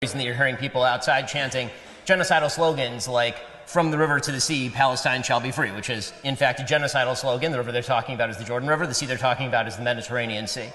reason that you're hearing people outside chanting genocidal slogans like "from the river to the sea, Palestine shall be free," which is in fact a genocidal slogan. The river they're talking about is the Jordan River. The sea they're talking about is the Mediterranean Sea.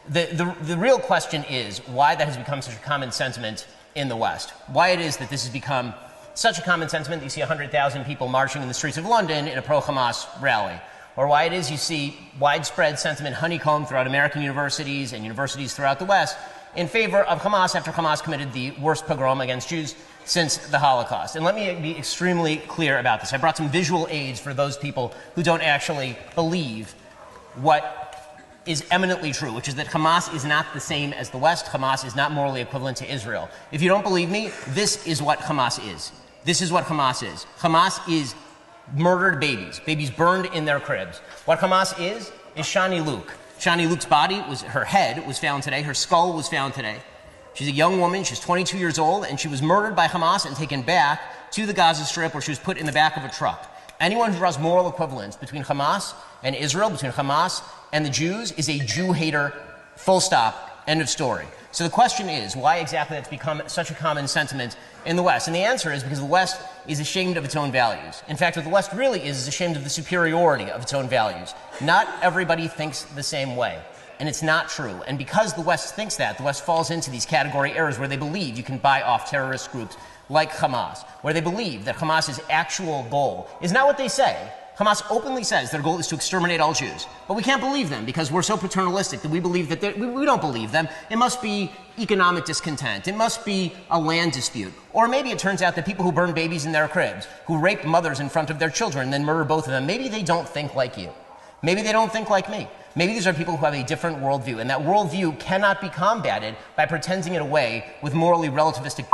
The real question is why that has become such a common sentiment in the West. Why it is that this has become such a common sentiment that you see 100,000 people marching in the streets of London in a pro-Hamas rally. Or why it is you see widespread sentiment honeycombed throughout American universities and universities throughout the West in favor of Hamas after Hamas committed the worst pogrom against Jews since the Holocaust. And let me be extremely clear about this. I brought some visual aids for those people who don't actually believe what is eminently true, which is that Hamas is not the same as the West. Hamas is not morally equivalent to Israel. If you don't believe me, this is what Hamas is. This is what Hamas is. Hamas is murdered babies burned in their cribs. What Hamas is Shani Luke. Shani Luke's body, her head was found today, her skull was found today. She's a young woman, she's 22 years old, and she was murdered by Hamas and taken back to the Gaza Strip where she was put in the back of a truck. Anyone who draws moral equivalence between Hamas and Israel, between Hamas and the Jews, is a Jew hater, full stop, end of story. So the question is, why exactly that's become such a common sentiment in the West? And the answer is because the West is ashamed of its own values. In fact, what the West really is ashamed of the superiority of its own values. Not everybody thinks the same way. And it's not true. And because the West thinks that, the West falls into these category errors where they believe you can buy off terrorist groups like Hamas, where they believe that Hamas's actual goal is not what they say. Hamas openly says their goal is to exterminate all Jews. But we can't believe them because we're so paternalistic that we believe that we don't believe them. It must be economic discontent. It must be a land dispute. Or maybe it turns out that people who burn babies in their cribs, who rape mothers in front of their children and then murder both of them, maybe they don't think like you. Maybe they don't think like me. Maybe these are people who have a different worldview, and that worldview cannot be combated by pretending it away with morally relativistic